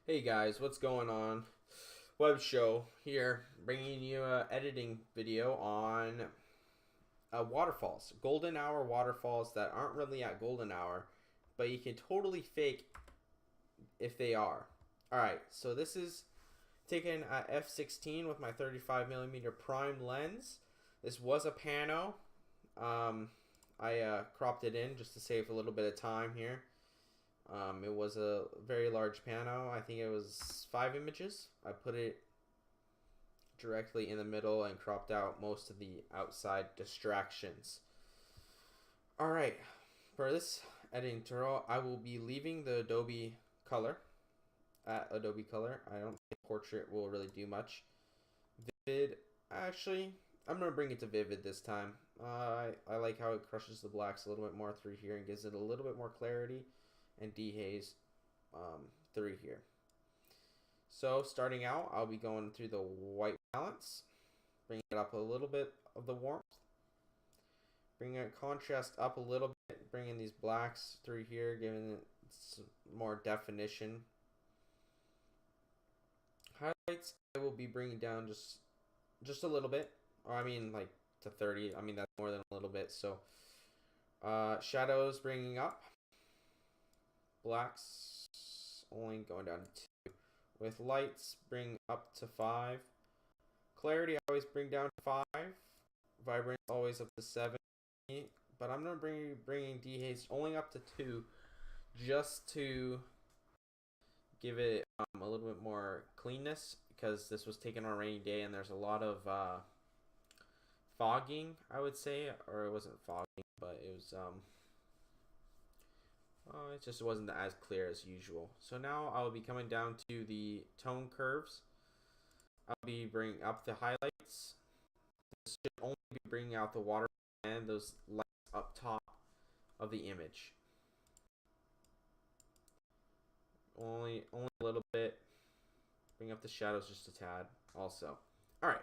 Hey guys, what's going on? Web show here, bringing you a editing video on waterfalls, golden hour waterfalls that aren't really at golden hour, but you can totally fake if they are. All right, so this is taken at f16 with my 35mm prime lens. This was a pano. I cropped it in just to save a little bit of time here. It was a very large pano. I think it was 5 images. I put it directly in the middle and cropped out most of the outside distractions. Alright, for this editing tutorial, I will be leaving the Adobe color at Adobe color. I don't think portrait will really do much. Vivid, actually, I'm going to bring it to vivid this time. I like how it crushes the blacks a little bit more through here and gives it a little bit more clarity and dehaze through here. So starting out, I'll be going through the white balance, bringing it up a little bit of the warmth, bringing a contrast up a little bit, bringing these blacks through here, giving it some more definition. Highlights, I will be bringing down just a little bit, or I mean like to 30. I mean that's more than a little bit. So shadows bringing up. Blacks only going down to 2. With lights, bring up to 5. Clarity, I always bring down to 5. Vibrance, always up to 7. But I'm going to bringing dehaze only up to 2, just to give it a little bit more cleanness, because this was taken on a rainy day and there's a lot of fogging, I would say. Or it wasn't fogging, but it was it just wasn't as clear as usual. So now I'll be coming down to the tone curves. I'll be bringing up the highlights. This should only be bringing out the water and those lights up top of the image. Only a little bit. Bring up the shadows just a tad also. Alright.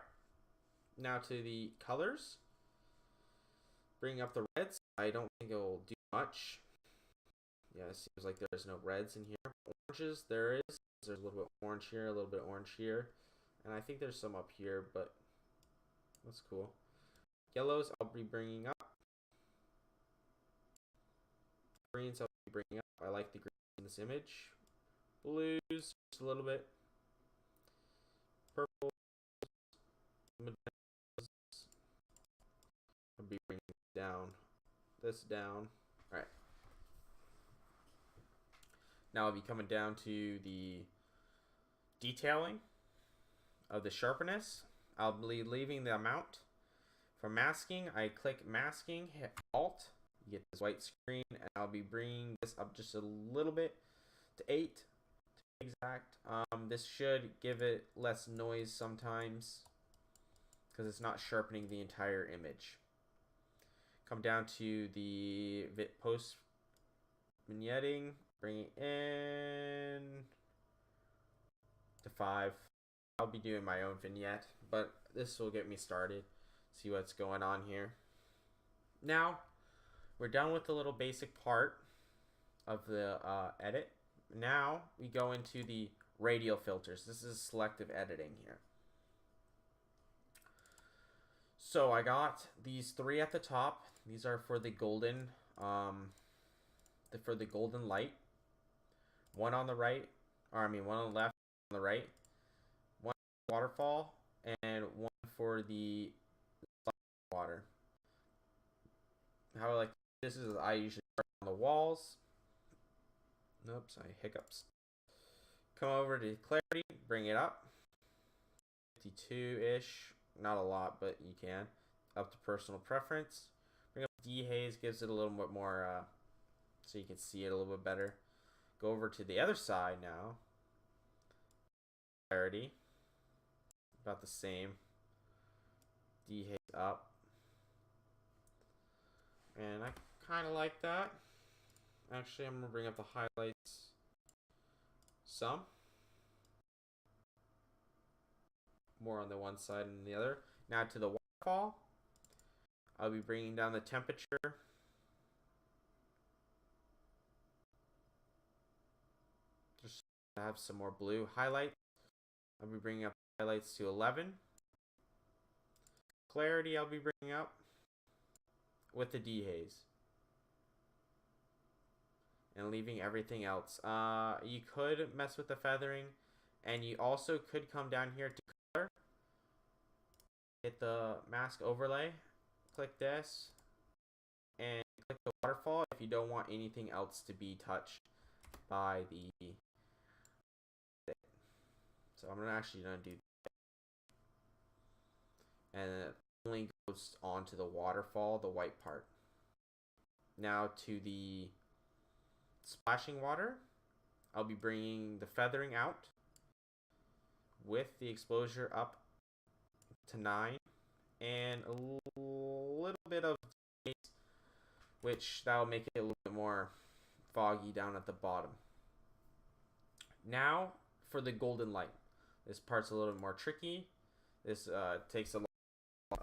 Now to the colors. Bring up the reds. I don't think it will do much. Yeah, it seems like there's no reds in here. Oranges, there is. There's a little bit orange here, a little bit orange here. And I think there's some up here, but that's cool. Yellows, I'll be bringing up. Greens, I'll be bringing up. I like the greens in this image. Blues, just a little bit. Purple. I'll be bringing this down. Alright. Now I'll be coming down to the detailing of the sharpness. I'll be leaving the amount. For masking, I click masking, hit Alt, you get this white screen, and I'll be bringing this up just a little bit to 8 to be exact. This should give it less noise sometimes because it's not sharpening the entire image. Come down to the post vignetting, bring it in to 5. I'll be doing my own vignette, but this will get me started. See what's going on here. Now, we're done with the little basic part of the edit. Now, we go into the radial filters. This is selective editing here. So, I got these 3 at the top. These are for the golden, light. One on the right, or I mean one on the left, on the right. One waterfall, and one for the water. How I like this is I usually start on the walls. Oops, I hiccups. Come over to clarity, bring it up. 52-ish, not a lot, but you can. Up to personal preference. Bring up dehaze, gives it a little bit more, so you can see it a little bit better. Go over to the other side now. Clarity, about the same. Dehaze up. And I kind of like that. Actually, I'm going to bring up the highlights some. More on the one side than the other. Now to the waterfall. I'll be bringing down the temperature. Just have some more blue highlights. I'll be bringing up highlights to 11. Clarity I'll be bringing up with the dehaze. And leaving everything else. You could mess with the feathering. And you also could come down here to color. Hit the mask overlay. Click this. And click the waterfall if you don't want anything else to be touched by the... So I'm actually going to do that. And it only goes onto the waterfall, the white part. Now to the splashing water, I'll be bringing the feathering out with the exposure up to 9 and a little bit of space, which that will make it a little bit more foggy down at the bottom. Now for the golden light. This part's a little bit more tricky. This takes a lot of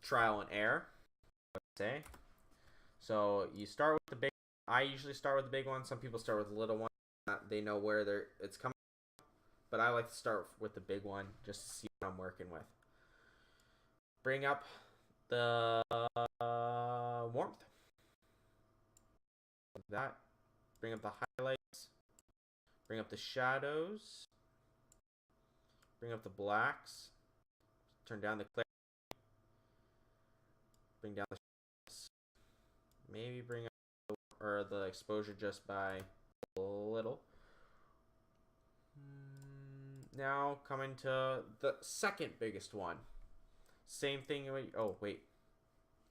trial and error, I would say. So you start with the big. I usually start with the big one. Some people start with the little one. They know where it's coming from. But I like to start with the big one just to see what I'm working with. Bring up the warmth. Like that. Bring up the highlights. Bring up the shadows. Bring up the blacks. Turn down the clarity. Bring down the shadows. Maybe bring up the exposure just by a little. Now coming to the second biggest one. Same thing. Oh wait.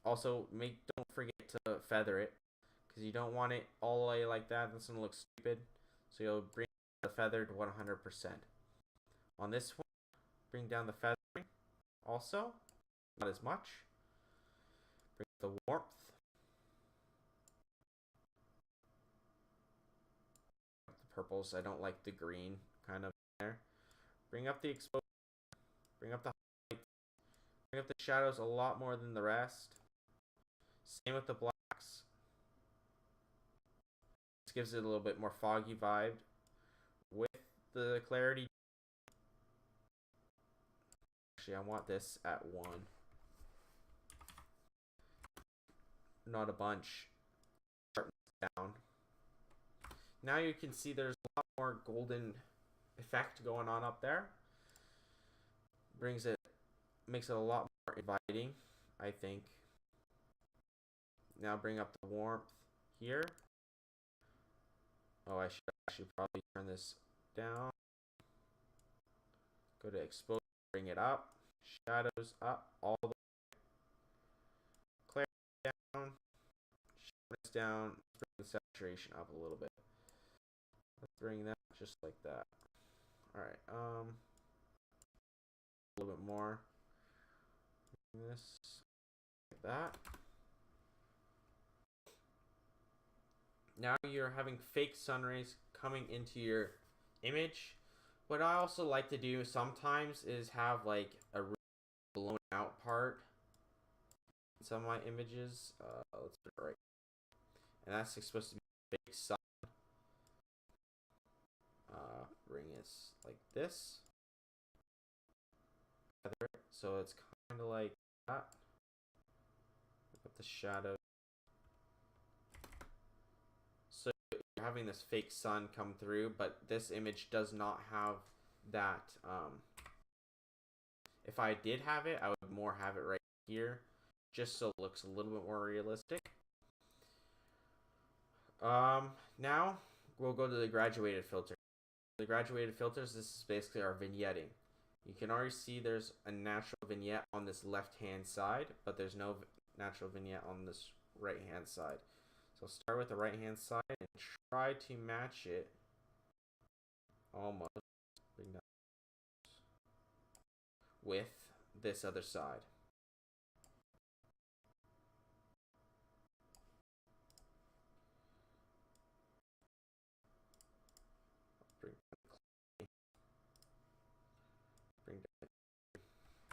Also don't forget to feather it, because you don't want it all the way like that. That's gonna look stupid. So you'll bring the feathered 100%. On this one, bring down the feathering. Also, not as much. Bring the warmth. The purples. I don't like the green kind of there. Bring up the exposure. Bring up the highlights. Bring up the shadows a lot more than the rest. Same with the blacks. This gives it a little bit more foggy vibe. With the clarity. Actually, I want this at 1. Not a bunch. Sharpen down. Now you can see there's a lot more golden effect going on up there. Makes it a lot more inviting, I think. Now bring up the warmth here. Oh, I should actually probably turn this down. Go to expose, bring it up. Shadows up, all the way. Clarity down. Sharpness down. Bring the saturation up a little bit. Let's bring that just like that. Alright, a little bit more. Bring this like that. Now you're having fake sun rays coming into your image. What I also like to do sometimes is have like a really blown out part in some of my images. Let's put it right. And that's supposed to be fake sun. Bring it like this. So it's kind of like that. Put the shadow. So you're having this fake sun come through, but this image does not have that. If I did have it, I would more have it right here, just so it looks a little bit more realistic. Now we'll go to the graduated filter. The graduated filters, this is basically our vignetting. You can already see there's a natural vignette on this left-hand side, but there's no natural vignette on this right-hand side. So start with the right-hand side and try to match it almost with this other side.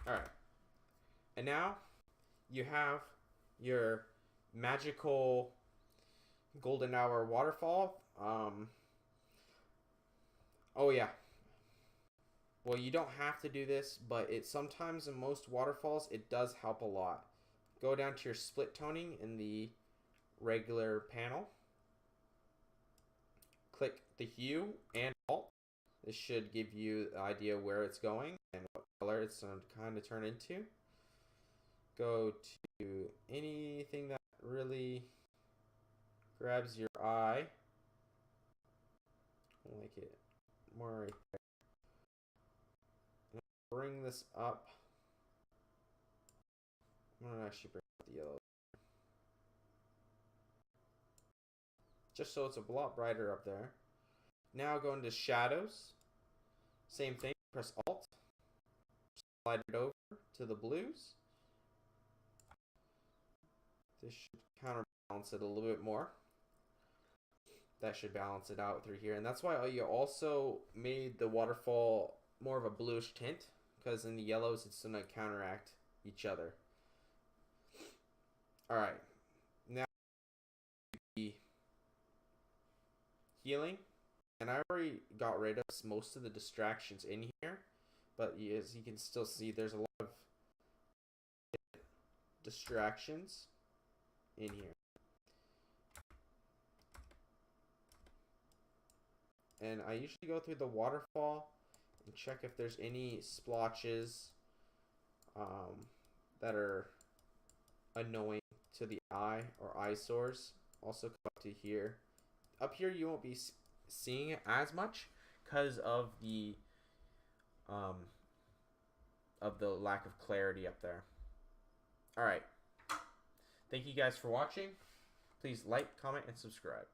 Alright. And now you have your magical golden hour waterfall. Oh yeah. Well, you don't have to do this, but it sometimes in most waterfalls it does help a lot. Go down to your split toning in the regular panel. Click the hue and alt. This should give you the idea where it's going and what color it's going to kind of turn into. Go to anything that really grabs your eye. I'll make it more right there. And bring this up. I'm going to actually bring up the yellow. Just so it's a lot brighter up there. Now go into shadows. Same thing, press Alt. Slide it over to the blues. This should counterbalance it a little bit more. That should balance it out through here. And that's why you also made the waterfall more of a bluish tint, because in the yellows it's going to counteract each other. Alright, now the healing. And I already got rid of most of the distractions in here, but as you can still see, there's a lot of distractions in here. And I usually go through the waterfall and check if there's any splotches that are annoying to the eye or eyesores. Also come up to here. Up here you won't be seeing it as much because of the lack of clarity up there. Alright. Thank you guys for watching. Please like, comment, and subscribe.